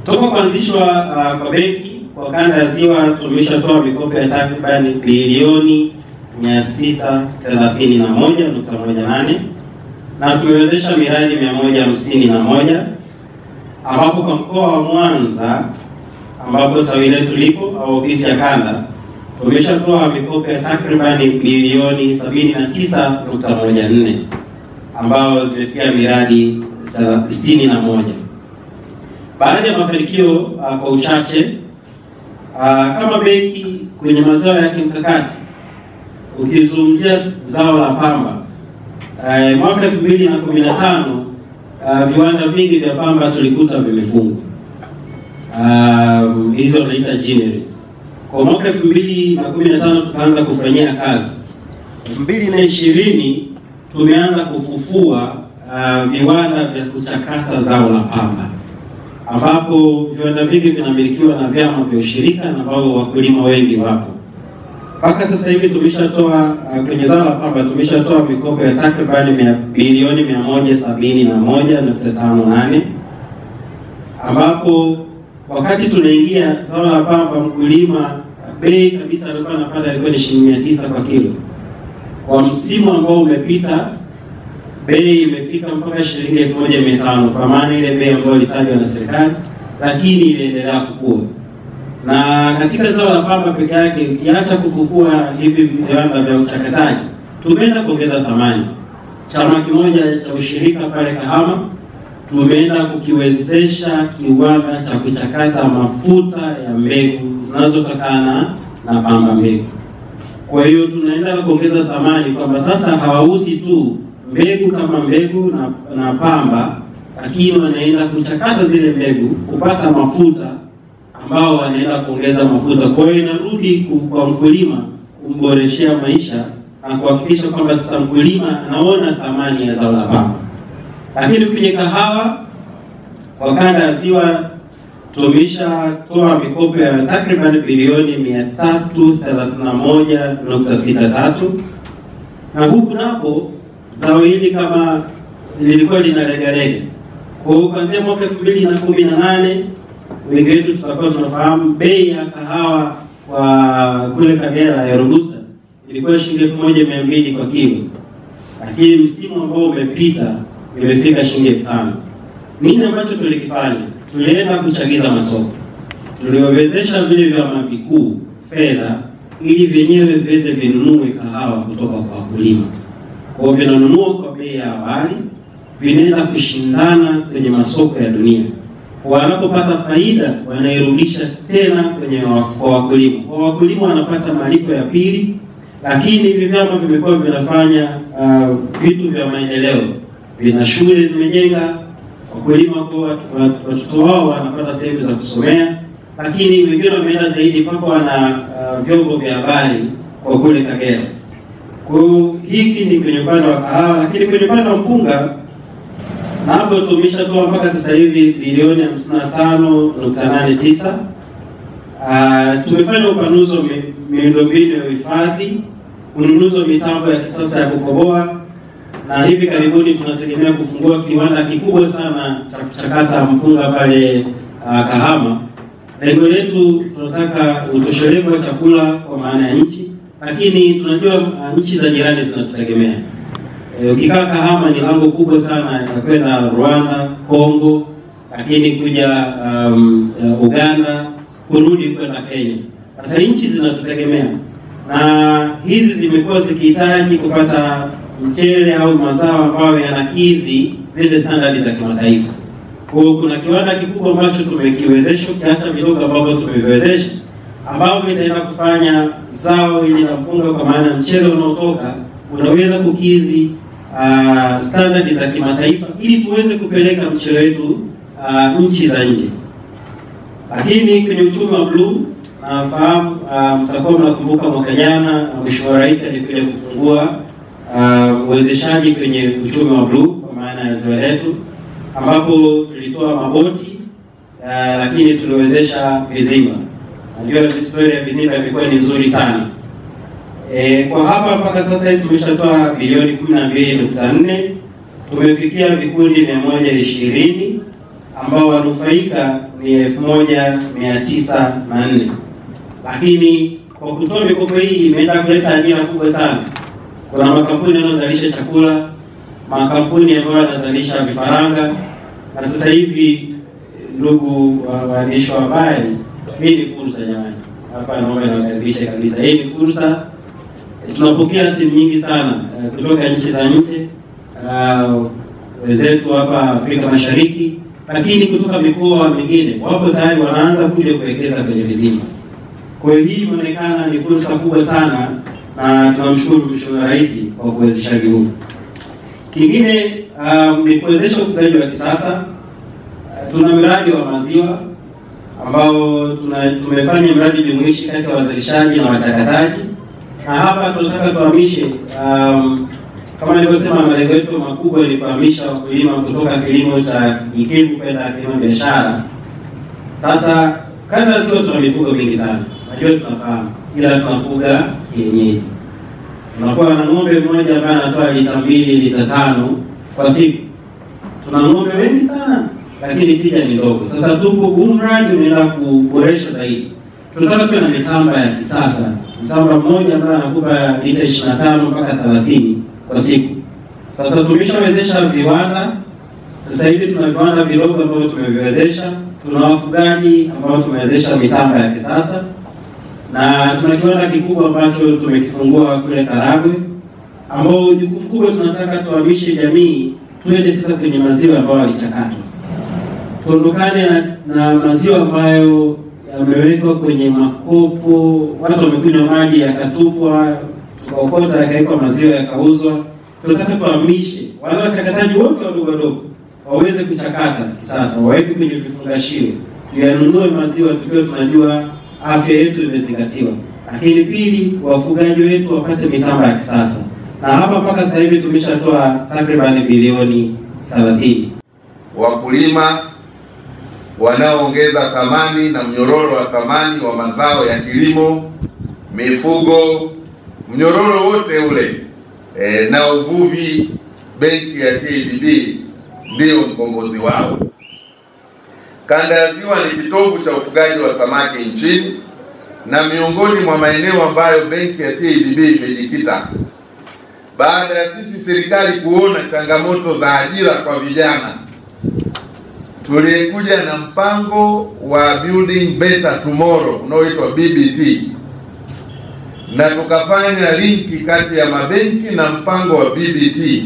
Toka kuanzishwa kwa benki kwa kanda ya Ziwa tumeshatoa mikopo ya takriban bilioni 631.18 na tumewezesha miradi 151, ambapo kwa mkoa wa Mwanza ambapo tawi letu lipo au ofisi ya kanda tumeshatoa mikopo ya takriban bilioni 79.14 ambao zimefikia miradi 61. Baadhi ya mafanikio kwa uchache, kama benki kwenye mazao ya kimkakati, ukizungumzia zao la pamba, mwaka 2015 viwanda vingi vya pamba tulikuta vimefungwa. Hizo wanaita gineries. Kwa mwaka 2015 tukaanza kufanyia kazi. 2020 tumeanza kufufua viwanda vya kuchakata zao la pamba, ambapo viwanda vingi vinamilikiwa na vyama vya ushirika na ambao wakulima wengi wapo. Mpaka sasa hivi tumeshatoa kwenye zao la pamba tumeshatoa mikopo ya takriban bilioni 171.58, ambapo wakati tunaingia zao la pamba mkulima bei kabisa alikuwa anapata ilikuwa ni shilingi 900 kwa kilo. Kwa msimu ambao umepita bei imefika mpaka shilingi 1500, kwa maana ile bei ambayo ilitajwa na serikali, lakini iliendelea kukua. Na katika zao la pamba peke yake, ukiacha kufufua hivi viwanda vya uchakataji, tumeenda kuongeza thamani. Chama kimoja cha ushirika pale Kahama tumeenda kukiwezesha kiwanda cha kuchakata mafuta ya mbegu zinazotokana na pamba mbegu. Kwa hiyo tunaenda kuongeza thamani kwamba sasa hawauzi tu mbegu kama mbegu na pamba, lakini wanaenda kuchakata zile mbegu kupata mafuta ambao wanaenda kuongeza mafuta. Kwa hiyo inarudi kwa mkulima kumboreshea maisha na kuhakikisha kwamba sasa mkulima anaona thamani ya zao la pamba. Lakini kwenye kahawa kwa kanda ya Ziwa tumeshatoa mikopo ya takriban bilioni 331.63, na huku napo zao hili kama lilikuwa linalegalega. Kwa hiyo kuanzia mwaka 2018 wengi wetu tutakuwa tunafahamu bei ya kahawa kwa kule Kagera ya Robusta ilikuwa shilingi 1200 kwa kilo, lakini msimu ambao umepita imefika shilingi 5000. Nini ambacho tulikifanya? Tulienda kuchagiza masoko, tuliwezesha vile vyama vikuu fedha ili vyenyewe viweze vinunue kahawa kutoka kwa wakulima. Kwa hivyo vinanunua kwa bei ya awali, vinaenda kushindana kwenye masoko ya dunia. Wanapopata faida wanairudisha tena kwenye kwa wakulima. Kwa wakulima wanapata malipo ya pili, lakini hivi vyama vimekuwa vinafanya vitu vya maendeleo. Vina shule zimejenga, wakulima kwa watoto wao wanapata sehemu za kusomea, lakini wengine wameenda zaidi mpaka wana vyombo vya habari kwa kule Kagera. Kwa hiki ni kwenye upande wa kahawa, lakini kwenye upande wa mpunga na hapo tumeshatoa mpaka sasa hivi bilioni 55.89. Tumefanya upanuzi wa miundombinu ya uhifadhi, ununuzi wa mitambo ya kisasa ya kukoboa, na hivi karibuni tunategemea kufungua kiwanda kikubwa sana cha kuchakata mpunga pale Kahama. Lengo letu tunataka utoshelevu wa chakula kwa maana ya nchi, lakini tunajua nchi za jirani zinatutegemea. Ukikaa Kahama ni lango kubwa sana ya kwenda Rwanda, Kongo, lakini kuja Uganda, kurudi kwenda Kenya. Sasa nchi zinatutegemea, na hizi zimekuwa zikihitaji kupata mchele au mazao ambayo yanakidhi zile standardi za kimataifa. Kwa hiyo kuna kiwanda kikubwa ambacho tumekiwezesha, kiacha vidogo ambavyo tumeviwezesha, ambao vitaenda kufanya zao hili la mpunga kwa maana mchele unaotoka unaweza kukidhi standardi za kimataifa ili tuweze kupeleka mchele wetu nchi za nje. Lakini kwenye uchumi wa blue, nafahamu mtakuwa mnakumbuka mwaka jana Mheshimiwa Rais alikuja kufungua uwezeshaji kwenye uchumi wa blue kwa maana ya ziwa letu, ambapo tulitoa maboti lakini tuliwezesha vizimba. Najua historia ya vizimba imekuwa ni nzuri sana. Kwa hapa mpaka sasa hivi tumeshatoa bilioni 12.4, tumefikia vikundi 120, ambao wanufaika ni 1904. Lakini kwa kutoa mikopo hii imeenda kuleta ajira kubwa sana. Kuna makampuni yanayozalisha chakula, makampuni ambayo yanazalisha vifaranga, na sasa hivi ndugu waandishi wa habari, hii ni fursa jamani. Hapa naomba niwakaribishe kabisa. Hii ni fursa. Tunapokea simu nyingi sana kutoka nchi za nje, wenzetu hapa Afrika Mashariki, lakini kutoka mikoa mingine wapo tayari wanaanza kuja kuwekeza kwenye vizimba. Kwa hiyo hii inaonekana ni fursa kubwa sana, na tunamshukuru Mheshimiwa Rais kwa kuwezeshaji huu. Kingine ni kuwezesha ufugaji wa kisasa. Tuna miradi wa maziwa ambao tumefanya mradi jumuishi kati ya wazalishaji na wachakataji, na hapa tunataka tuhamishe kama nilivyosema, malengo yetu makubwa ni kuhamisha wakulima kutoka kilimo cha kikivu kwenda kilimo biashara. Sasa kanda ziwa tuna mifugo mingi sana, najua tunafahamu, ila tunafuga kienyeji. Tunakuwa na ng'ombe mmoja ambaye anatoa lita 2, lita 5 kwa siku. Tuna ng'ombe wengi sana, lakini tija ni ndogo. Sasa tuko mradi unaenda kuboresha zaidi. Tunataka tuwe na mitamba ya kisasa. Mtamba mmoja ambaye anakupa lita 25 mpaka 30 kwa siku. Sasa tumeshawezesha viwanda. Sasa hivi tuna viwanda vidogo ambavyo tumeviwezesha. Tuna wafugaji ambao tumewezesha mitamba ya kisasa. Na tuna kiwanda kikubwa ambacho tumekifungua kule Karagwe, ambao jukumu kubwa tunataka tuhamishe jamii tuende sasa kwenye maziwa ambayo yalichakatwa. Tuondokane na maziwa ambayo yamewekwa kwenye makopo, watu wamekunywa maji yakatupwa, tukaokota yakawekwa maziwa yakauzwa. Tunataka tuhamishe wale wachakataji wote wadogo wadogo waweze kuchakata sasa, waweke kwenye vifungashio, tuyanunue maziwa tukiwa tunajua afya yetu imezingatiwa. Lakini pili, wafugaji wetu wapate mitamba ya kisasa. Na hapa mpaka sasa hivi tumeshatoa takriban bilioni 30. Wakulima wanaoongeza thamani na mnyororo wa thamani wa mazao ya kilimo, mifugo, mnyororo wote ule na uvuvi, benki ya TADB ndio mkombozi wao. Kanda ya Ziwa ni kitovu cha ufugaji wa samaki nchini na miongoni mwa maeneo ambayo benki ya TADB imejikita. Baada ya sisi serikali kuona changamoto za ajira kwa vijana, tulikuja na mpango wa Building Better Tomorrow unaoitwa BBT, na tukafanya linki kati ya mabenki na mpango wa BBT.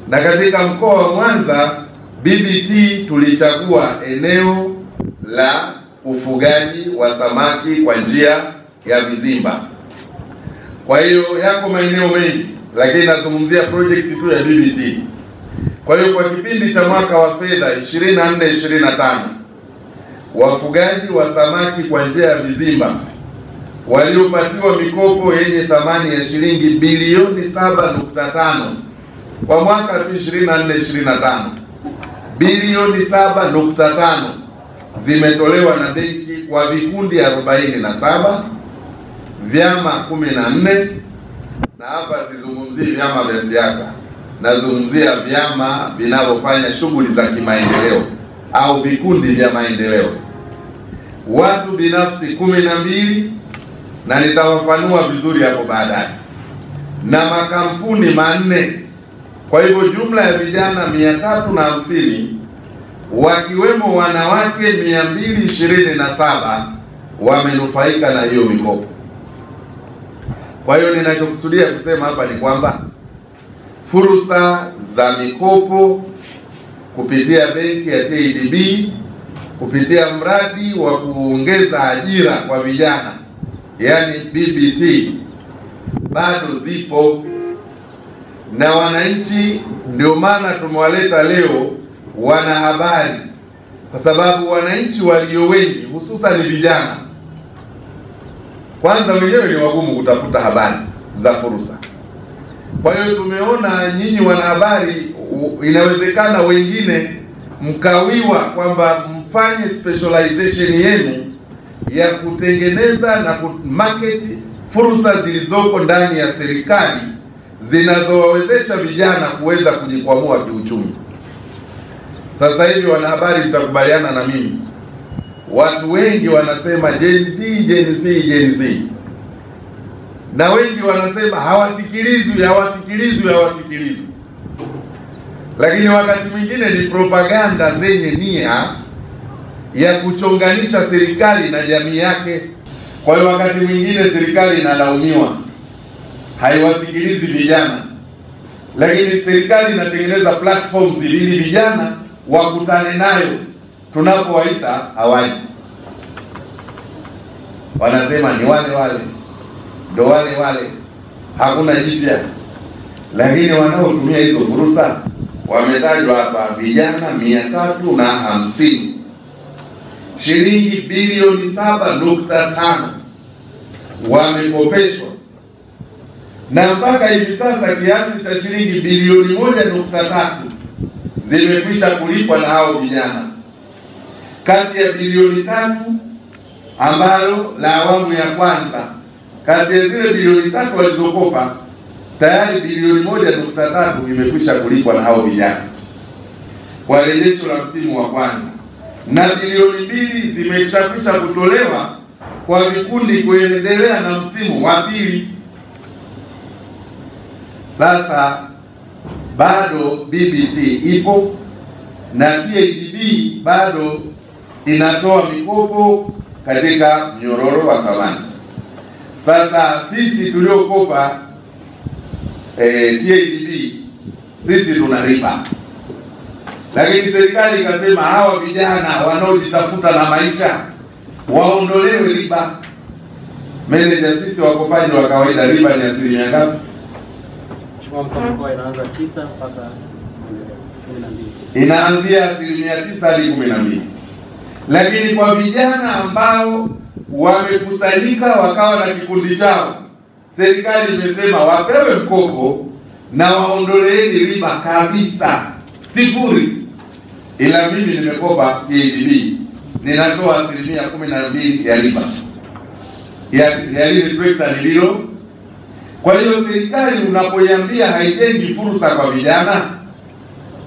Na katika mkoa wa Mwanza, BBT tulichagua eneo la ufugaji wa samaki kwa njia ya vizimba. Kwa hiyo yako maeneo mengi, lakini nazungumzia project tu ya BBT. Kwa hiyo kwa kipindi cha mwaka wa fedha 24-25, wafugaji wa samaki kwa njia ya vizimba waliopatiwa mikopo yenye thamani ya shilingi bilioni 7.5 kwa mwaka 24-25, bilioni 7.5 zimetolewa na benki kwa vikundi 47, vyama 14, na hapa sizungumzii vyama vya siasa, nazungumzia vyama vinavyofanya shughuli za kimaendeleo au vikundi vya maendeleo, watu binafsi 12, na nitawafanua vizuri hapo baadaye, na makampuni 4. Kwa hivyo jumla ya vijana 350 wakiwemo wanawake 227 wamenufaika na hiyo mikopo. Kwa hiyo ninachokusudia kusema hapa ni kwamba fursa za mikopo kupitia benki ya TADB, kupitia mradi wa kuongeza ajira kwa vijana, yani BBT, bado zipo na wananchi. Ndio maana tumewaleta leo wanahabari, kwa sababu wananchi walio wengi hususan vijana, kwanza wenyewe ni wagumu kutafuta habari za fursa. Kwa hiyo tumeona nyinyi wanahabari, inawezekana wengine mkawiwa kwamba mfanye specialization yenu ya kutengeneza na kumarket fursa zilizoko ndani ya serikali zinazowawezesha vijana kuweza kujikwamua kiuchumi. Sasa hivi wanahabari mtakubaliana na mimi, watu wengi wanasema Gen Z, Gen Z, Gen Z, na wengi wanasema hawasikilizwi. Lakini wakati mwingine ni propaganda zenye nia ya kuchonganisha serikali na jamii yake. Kwa hiyo wakati mwingine serikali inalaumiwa haiwasikilizi vijana, lakini serikali inatengeneza platforms ili vijana wakutane nayo. Tunapowaita hawaji, wanasema ni wale ndo wale, hakuna jipya. Lakini wanaotumia hizo fursa wametajwa hapa, vijana 350, shilingi bilioni 7.5 wamekopeshwa, na mpaka hivi sasa kiasi cha shilingi bilioni 1.3 zimekwisha kulipwa na hao vijana, kati ya bilioni 3 ambalo la awamu ya kwanza. Kati ya zile bilioni 3 walizokopa, tayari bilioni 1.3 imekwisha kulipwa na hao vijana kwa rejesho la msimu wa kwanza, na bilioni 2 zimeshakwisha kutolewa kwa vikundi kuendelea na msimu wa pili. Sasa bado BBT ipo na TADB bado inatoa mikopo katika mnyororo wa thamani. Sasa sisi tuliokopa TADB sisi tunalipa, lakini serikali ikasema hawa vijana wanaojitafuta na maisha waondolewe riba. Meneja, sisi wakopaji wa kawaida riba ni asilimia ngapi? Inaanza 9 mpaka 12. Inaanzia asilimia 9 hadi 12. Lakini kwa vijana ambao wamekusanyika wakawa na kikundi chao, serikali imesema wapewe mkopo na waondoleeni riba kabisa, sifuri. Ila mimi nimekopa TADB, ninatoa asilimia 12 ya riba ya lile trekta nililo. Kwa hiyo serikali unapoiambia haijengi fursa kwa vijana,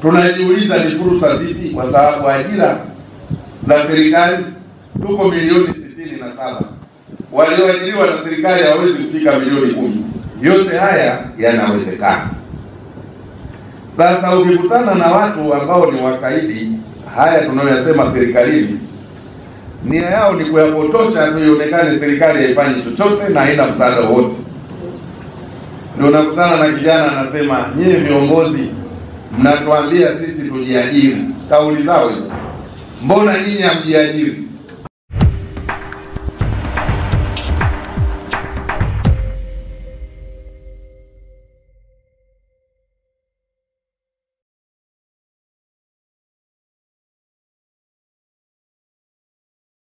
tunajiuliza ni fursa zipi? Kwa sababu ajira za serikali tuko milioni 67, walioajiriwa na serikali hawezi kufika milioni 10. Yote haya yanawezekana. Sasa ukikutana na watu ambao ni wakaidi, haya tunayosema serikalini, nia yao ni kuyapotosha tu ionekane serikali haifanyi chochote na haina msaada wote. Ndio nakutana na kijana anasema, nyie viongozi mnatuambia sisi tujiajiri. Kauli zao hizo, mbona nyinyi hamjiajiri?